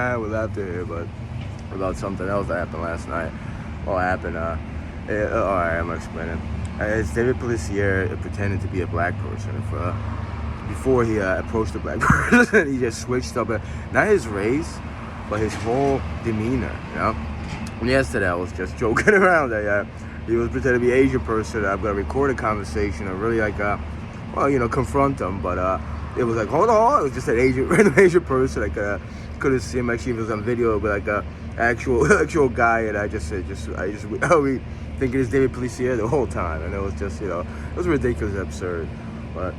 We left here, but about something else that happened last night. What happened? All right, I'm gonna explain it. It's David Policier pretending to be a black person. Before he approached the black person, he just switched up, not his race, but his whole demeanor. And yesterday I was just joking around that he was pretending to be an Asian person. I'm gonna record a conversation and really confront him, but it was like, hold on, it was just an random Asian person. Couldn't see him. Actually, if it was on video, but like a actual guy, and I was thinking it's David Policier the whole time, and it was just, it was ridiculous, absurd. But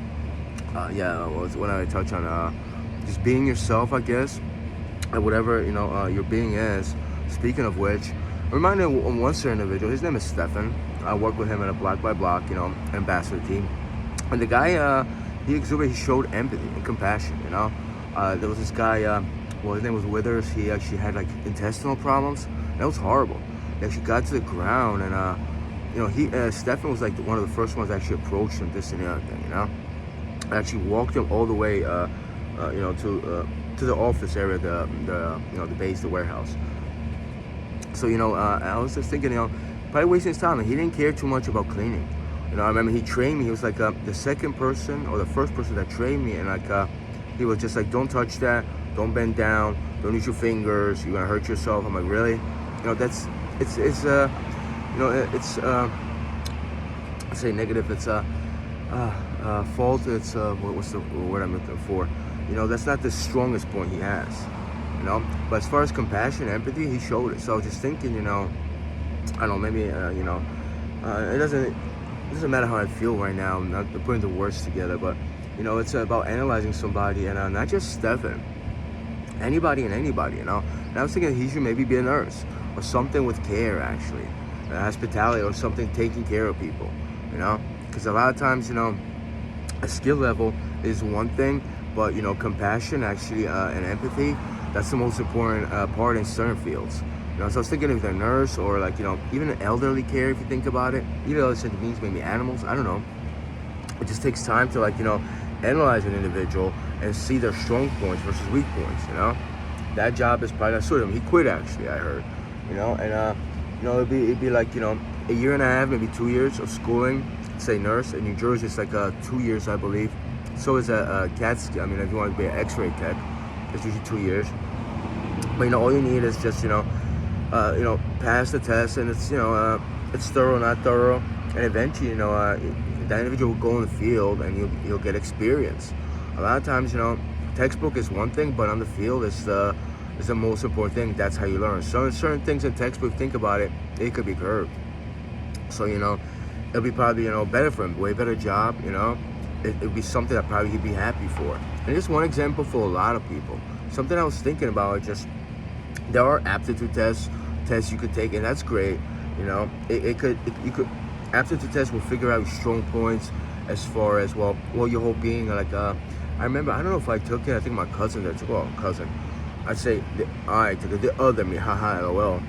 when I touch on just being yourself, I guess, and whatever your being is. Speaking of which, I'm reminded of one certain individual. His name is Stefan. I work with him in a Block by Block, ambassador team, and the guy he showed empathy and compassion. There was this guy. His name was Withers. He actually had like intestinal problems. That was horrible. He actually got to the ground, and Stefan was like one of the first ones that actually approached him, this and the other thing. I actually walked him all the way, to the office area, the base, the warehouse. So I was just thinking, probably wasting his time. And he didn't care too much about cleaning. I remember he trained me. He was like the second person or the first person that trained me, and he was just like, don't touch that. Don't bend down. Don't use your fingers. You're gonna hurt yourself. I'm like, really? I say negative. It's fault. It's what's the word I'm looking for? That's not the strongest point he has. But as far as compassion, empathy, he showed it. So I was just thinking, I don't know, maybe it doesn't matter how I feel right now. I'm not putting the words together, but it's about analyzing somebody, and not just Stefan. Anybody and anybody, And I was thinking he should maybe be a nurse or something with care, actually, hospitality or something, taking care of people, because a lot of times, a skill level is one thing, but compassion actually and empathy, that's the most important part in certain fields. So I was thinking of a nurse or even an elderly care, if you think about it, even though it means maybe animals, I don't know. It just takes time to analyze an individual and see their strong points versus weak points. That job is probably not suited him. He quit, actually, I heard. It'd be like a year and a half, maybe 2 years of schooling, say nurse. In New Jersey, it's like 2 years, I believe. So is a CAT scan. If you want to be an X-ray tech, it's usually 2 years. But all you need is just pass the test, and it's thorough, not thorough, and eventually that individual will go in the field and you'll get experience. A lot of times, textbook is one thing, but on the field is the most important thing. That's how you learn. So certain things in textbook, think about it, it could be curved. So it'll be probably better for him, way better job. It'd be something that probably he'd be happy for. And just one example for a lot of people. Something I was thinking about, there are aptitude tests you could take, and that's great. Aptitude test will figure out your strong points as far as your whole being. I remember, I don't know if I took it. I think my cousin that took it. Cousin. I'd say I took it. The other me, haha, lol,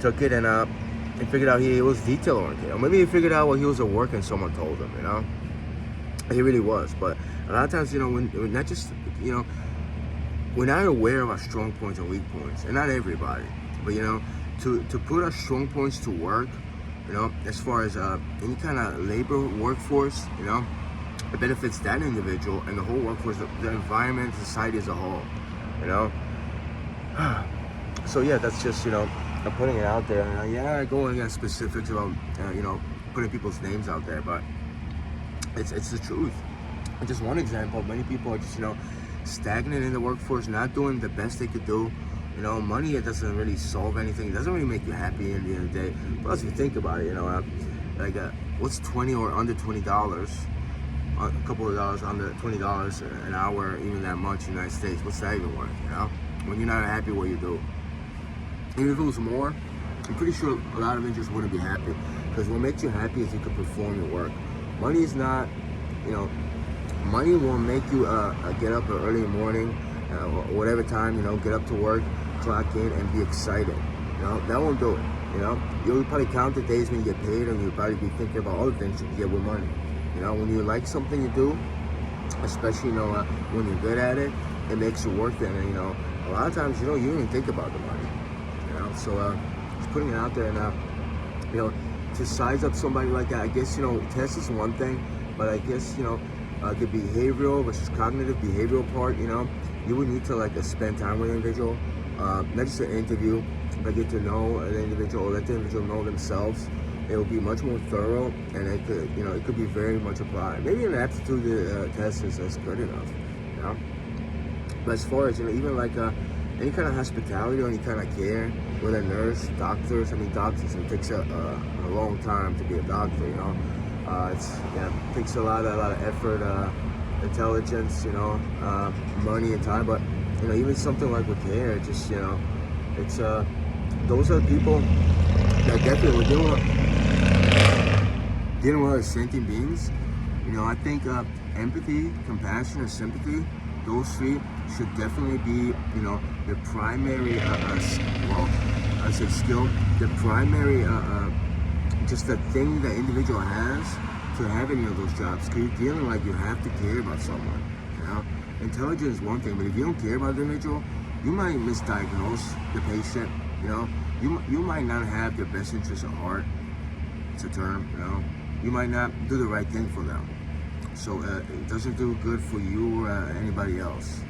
took it and figured out he was detail oriented. Or maybe he figured out he was at work and someone told him. He really was. But a lot of times, we're not just we're not aware of our strong points and weak points, and not everybody. But to put our strong points to work. As far as any kind of labor workforce, it benefits that individual and the whole workforce, the environment, society as a whole, So yeah, that's just, I'm putting it out there. And I go into specifics about, putting people's names out there, but it's the truth. And just one example, many people are just, stagnant in the workforce, not doing the best they could do. Money, it doesn't really solve anything. It doesn't really make you happy in the end of the day. Plus, if you think about it, what's $20 or under $20? A couple of dollars under $20 an hour, even that much in the United States. What's that even worth? When you're not happy what you do. Even if it was more, I'm pretty sure a lot of it just wouldn't be happy. Because what makes you happy is you can perform your work. Money is not, money will make you get up early in the morning, whatever time, get up to work, clock in, and be excited. That won't do it. You'll probably count the days when you get paid, and you'll probably be thinking about other things you can get with money. When you like something you do, especially when you're good at it, it makes you work it. And a lot of times, you don't even think about the money, you know. So just putting it out there, and you know, to size up somebody like that, I guess, you know, test is one thing, but I guess, you know, the behavioral versus cognitive behavioral part, you know, you would need to like spend time with an individual, not just an interview, but get to know an individual, or let the individual know themselves. It will be much more thorough, and it could, you know, it could be very much applied. Maybe an aptitude test is good enough, you know. But as far as, you know, even like any kind of hospitality or any kind of care, whether nurse, doctors, I mean, doctors, it takes a long time to be a doctor, you know. It takes a lot of effort, intelligence, you know, money and time. But, you know, even something like with care, just, you know, it's those are people that definitely dealing with sentient beings. You know, I think empathy, compassion, and sympathy, those three should definitely be, you know, the primary, well, I said skill, the primary, just the thing that individual has to have any of those jobs. Because you're dealing like you have to care about someone, you know. Intelligence is one thing, but if you don't care about the individual, you might misdiagnose the patient, you know. You might not have their best interest at heart. It's a term, you know. You might not do the right thing for them. So it doesn't do good for you or anybody else.